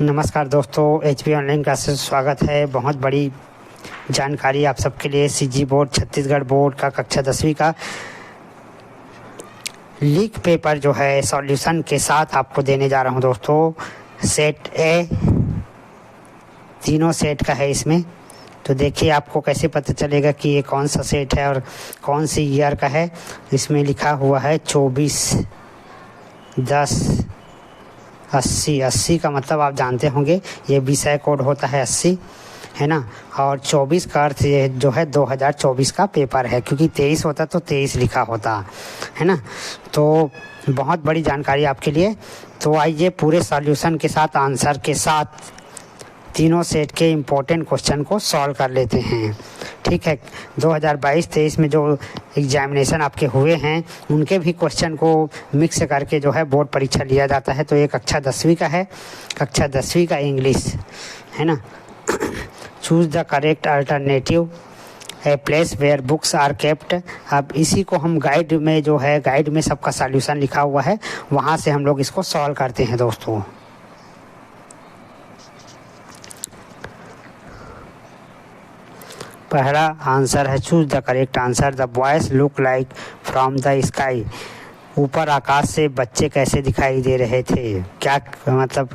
नमस्कार दोस्तों, HP online classes स्वागत है। बहुत बड़ी जानकारी आप सबके लिए। CG बोर्ड छत्तीसगढ़ बोर्ड का कक्षा 10वीं का लीक पेपर जो है सॉल्यूशन के साथ आपको देने जा रहा हूं दोस्तों। सेट ए तीनों सेट का है इसमें, तो देखिए आपको कैसे पता चलेगा कि ये कौन सा सेट है और कौन सी ईयर का है। इसमें लिखा हुआ है 24/10/80 का मतलब आप जानते होंगे, ये विषय कोड होता है 80, है ना। और 24 का अर्थ ये जो है 2024 का पेपर है, क्योंकि 23 होता तो 23 लिखा होता, है ना। तो बहुत बड़ी जानकारी आपके लिए। तो आइए पूरे सॉल्यूशन के साथ, आंसर के साथ तीनों सेट के इम्पोर्टेंट क्वेश्चन को सॉल्व कर लेते हैं। ठीक है, 2022-23 में जो एग्जामिनेशन आपके हुए हैं उनके भी क्वेश्चन को मिक्स करके जो है बोर्ड परीक्षा लिया जाता है। तो ये कक्षा 10वीं का है, कक्षा 10वीं का इंग्लिश, है ना। Choose the correct alternative a place where books are kept. अब इसी को हम गाइड में जो है, गाइड में सबका सॉल्यूशन लिखा हुआ है, वहाँ से हम लोग इसको सॉल्व करते हैं दोस्तों। पहला आंसर है choose the correct answer. The boys look like from the sky. ऊपर आकाश से बच्चे कैसे दिखाई दे रहे थे, क्या मतलब।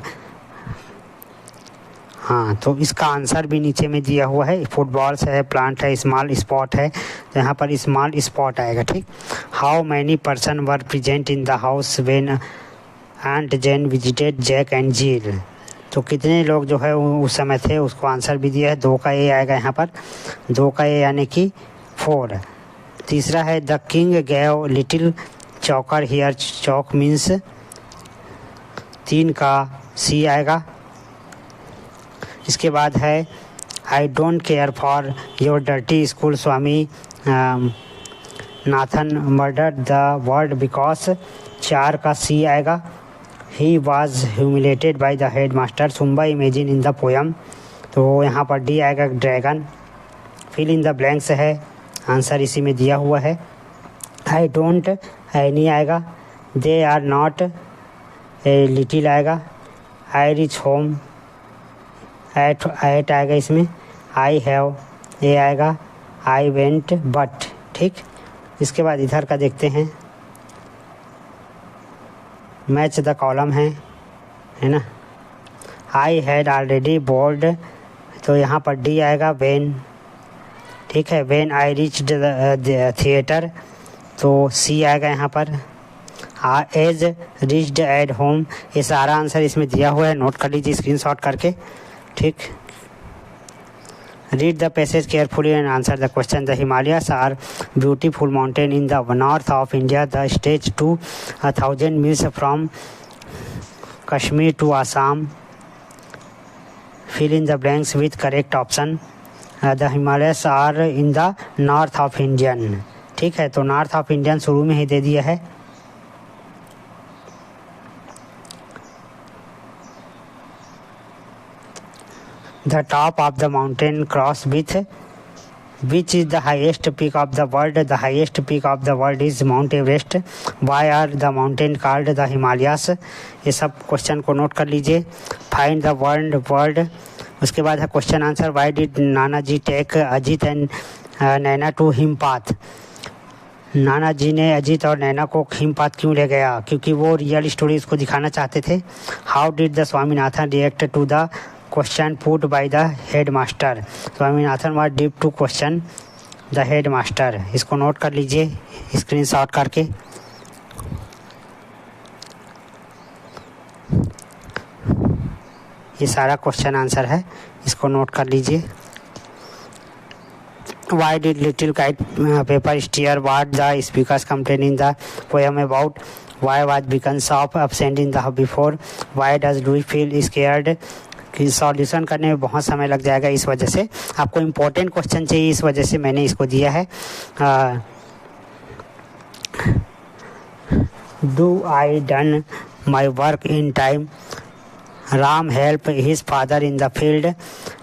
हाँ, तो इसका आंसर भी नीचे में दिया हुआ है। फुटबॉल्स है, प्लांट है, स्मॉल स्पॉट है, तो यहाँ पर स्मॉल स्पॉट आएगा। ठीक। How many person were present in the house when aunt Jane visited Jack and Jill. तो कितने लोग जो है उस समय थे, उसको आंसर भी दिया है। 2 का ए आएगा यहाँ पर, 2 का ए यानी कि 4। तीसरा है द किंग गैव लिटिल चौकर हियर। चौक मीन्स 3 का सी आएगा। इसके बाद है I don't care for your dirty school Swaminathan murder the world because. 4 का सी आएगा। He was humiliated by the headmaster. Sumba imagine in the poem। तो यहाँ पर डी आएगा dragon. Fill in the blanks है, आंसर इसी में दिया हुआ है। आई डोंट एनी आएगा। They are not a little आएगा। आई रिच होम एट आएगा इसमें। आई हैव ए आएगा। I went but. ठीक। इसके बाद इधर का देखते हैं, मैच द कॉलम है ना। आई हैड ऑलरेडी बोर्ड, तो यहाँ पर डी आएगा वेन। ठीक है, when I reach the theatre, तो सी आएगा यहाँ पर। As reached at home. ये सारा आंसर इसमें दिया हुआ है, नोट कर लीजिए स्क्रीनशॉट करके। ठीक। Read the passage carefully and answer the question. The Himalayas are beautiful mountain in the north of India. The stage to 1000 miles from Kashmir to Assam. Fill in the blanks with correct option. The Himalayas are in the north of Indian. ठीक है, तो north of Indian शुरू में ही दे दिया है। The top of the mountain cross with which is the highest peak of the world? The highest peak of the world is Mount Everest. Why are the mountain called the Himalayas? ये सब question को note कर लीजिए। Find the word। उसके बाद है question answer. Why did Nana ji take Ajit and Naina to हिमपात? नाना जी ने अजीत और नैना को हिमपात क्यों ले गया? क्योंकि वो रियल स्टोरी उसको दिखाना चाहते थे। How did the Swaminathan react to the question put by the head master? Swaminathan was deep to question the head master. इसको नोट कर लीजिए स्क्रीनशॉट करके। ये सारा क्वेश्चन आंसर है, इसको नोट कर लीजिए। Why did little kite paper steer what the speakers complain in the poem about? Why was beacons of absent in the before? Why does Louis feel scared? कि solution करने में बहुत समय लग जाएगा, इस वजह से आपको इम्पोर्टेंट क्वेश्चन चाहिए, इस वजह से मैंने इसको दिया है। Do I done my work in time? Ram help his father in the field.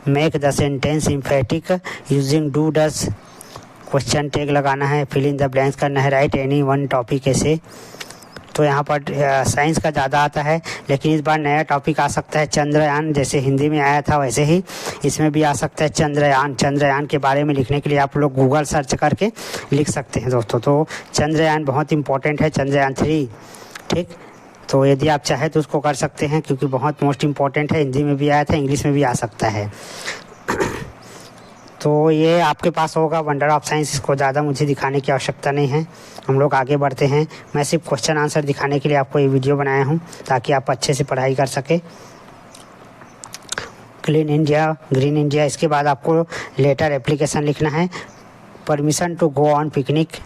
Make the sentence emphatic using do does. Question tag लगाना है, फिल इन द ब्लैंक्स करना है, राइट एनी वन टॉपिक ऐसे। तो यहाँ पर साइंस का ज़्यादा आता है, लेकिन इस बार नया टॉपिक आ सकता है चंद्रयान। जैसे हिंदी में आया था वैसे ही इसमें भी आ सकता है चंद्रयान। चंद्रयान के बारे में लिखने के लिए आप लोग गूगल सर्च करके लिख सकते हैं दोस्तों। तो चंद्रयान बहुत इंपॉर्टेंट है, चंद्रयान 3, ठीक। तो यदि आप चाहें तो उसको कर सकते हैं, क्योंकि बहुत मोस्ट इम्पॉर्टेंट है। हिंदी में भी आया था, इंग्लिश में भी आ सकता है। तो ये आपके पास होगा वंडर ऑफ साइंस। इसको ज़्यादा मुझे दिखाने की आवश्यकता नहीं है, हम लोग आगे बढ़ते हैं। मैं सिर्फ क्वेश्चन आंसर दिखाने के लिए आपको ये वीडियो बनाया हूँ, ताकि आप अच्छे से पढ़ाई कर सके। Clean India, green India. इसके बाद आपको लेटर एप्लीकेशन लिखना है। Permission to go on picnic,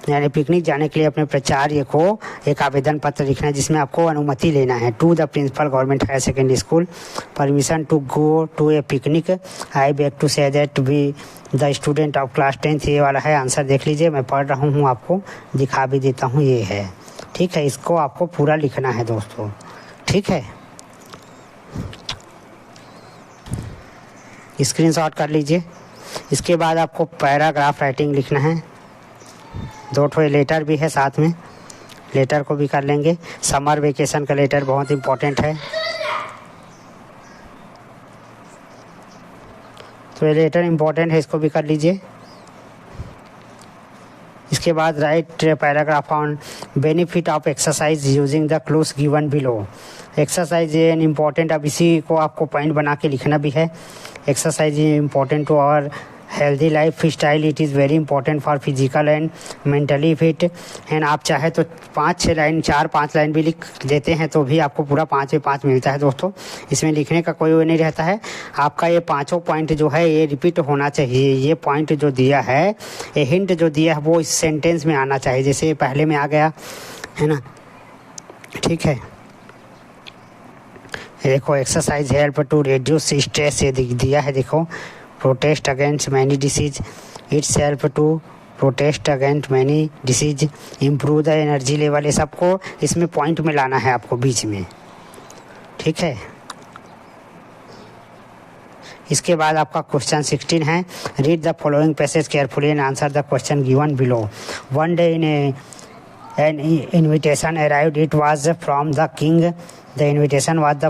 यानी पिकनिक जाने के लिए अपने प्राचार्य को एक आवेदन पत्र लिखना है, जिसमें आपको अनुमति लेना है। To the principal government higher secondary school, permission to go to a picnic, I back to say that be the student of class 10th। ये वाला है, आंसर देख लीजिए, मैं पढ़ रहा हूँ, आपको दिखा भी देता हूँ। ये है, ठीक है। इसको आपको पूरा लिखना है दोस्तों, ठीक है। स्क्रीनशॉट कर लीजिए। इसके बाद आपको पैराग्राफ राइटिंग लिखना है। 2 ठो लेटर भी है साथ में, लेटर को भी कर लेंगे। समर वेकेशन का लेटर बहुत इम्पोर्टेंट है, तो ये लेटर इम्पोर्टेंट है, इसको भी कर लीजिए। इसके बाद right paragraph on benefit of exercise using the clues given below. Exercise ये इम्पोर्टेंट, अब इसी को आपको पॉइंट बना के लिखना भी है। Exercise important to our healthy life style, it is very important for physical and mentally fit. And आप चाहे तो 5-6 लाइन, 4-5 लाइन भी लिख देते हैं तो भी आपको पूरा 5 में 5 मिलता है दोस्तों। इसमें लिखने का कोई वो नहीं रहता है। आपका ये 5 पॉइंट जो है ये रिपीट होना चाहिए। ये पॉइंट जो दिया है, ये हिंट जो दिया है, वो इस सेंटेंस में आना चाहिए, जैसे पहले में आ गया है ना, ठीक है। देखो, exercise help to reduce stress, ये दिया है, देखो। Protest against many disease, it's help to protest against many disease, improve the energy level. ये सबको इसमें पॉइंट में लाना है आपको बीच में, ठीक है। इसके बाद आपका क्वेश्चन 16 है। Read the following passage carefully and answer the question given below. One day in an invitation arrived. It was from the king. The invitation was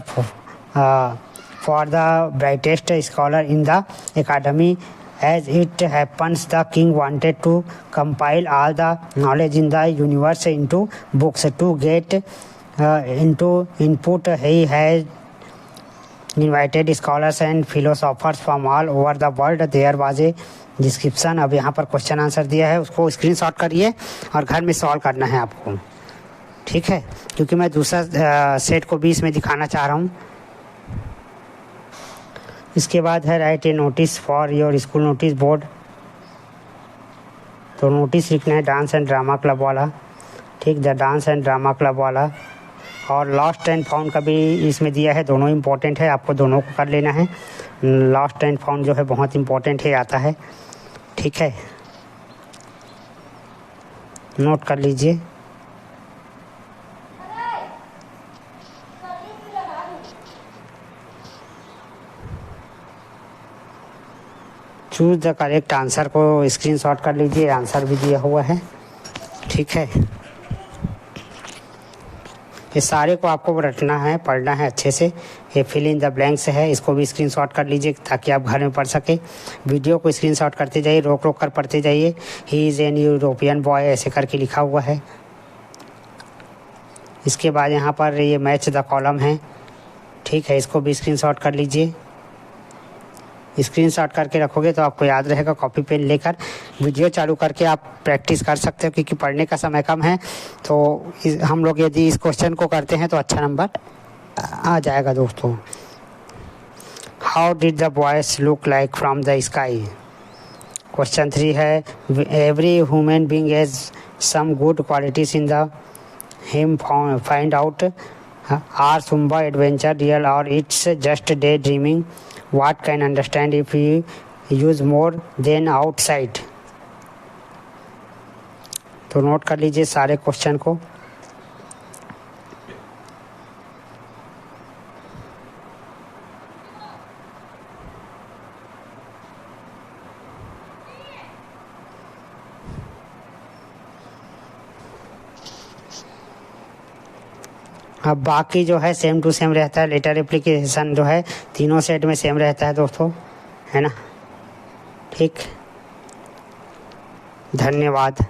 for the brightest scholar in the academy. As it happens, the king wanted to compile all the knowledge in the universe into books. To get into input, he has invited scholars and philosophers from all over the world. There was a description. अब यहाँ पर question answer दिया है, उसको screenshot करिए और घर में सॉल्व करना है आपको, ठीक है। क्योंकि मैं दूसरा सेट को भी इसमें दिखाना चाह रहा हूँ। इसके बाद है right A notice for your school notice board. तो नोटिस लिखना है डांस एंड ड्रामा क्लब वाला, ठीक, the dance and drama club वाला। और लॉस्ट एंड फाउंड का भी इसमें दिया है, दोनों इम्पोर्टेंट है, आपको दोनों को कर लेना है। लॉस्ट एंड फाउंड जो है बहुत इम्पोर्टेंट है, आता है, ठीक है, नोट कर लीजिए। चूज द करेक्ट आंसर को स्क्रीनशॉट कर लीजिए, आंसर भी दिया हुआ है, ठीक है। ये सारे को आपको रटना है, पढ़ना है अच्छे से। ये फिल इन द ब्लैंक्स है, इसको भी स्क्रीनशॉट कर लीजिए ताकि आप घर में पढ़ सके। वीडियो को स्क्रीनशॉट करते जाइए, रोक रोक कर पढ़ते जाइए। He is an European boy, ऐसे करके लिखा हुआ है। इसके बाद यहाँ पर ये मैच द कॉलम है, ठीक है, इसको भी स्क्रीनशॉट कर लीजिए। स्क्रीनशॉट करके रखोगे तो आपको याद रहेगा। कॉपी पेन लेकर वीडियो चालू करके आप प्रैक्टिस कर सकते हो, क्योंकि पढ़ने का समय कम है। तो हम लोग यदि इस क्वेश्चन को करते हैं तो अच्छा नंबर आ जाएगा दोस्तों। How did the boys look like from the sky. Question 3 है every human being has some good qualities in the him find out are सुम्बा एडवेंचर रियल और it's just daydreaming. What can understand if we use more than outside। तो note कर लीजिए सारे question को। अब बाकी जो है सेम टू सेम रहता है, लेटर एप्लीकेशन जो है तीनों सेट में सेम रहता है दोस्तों, है ना। ठीक, धन्यवाद।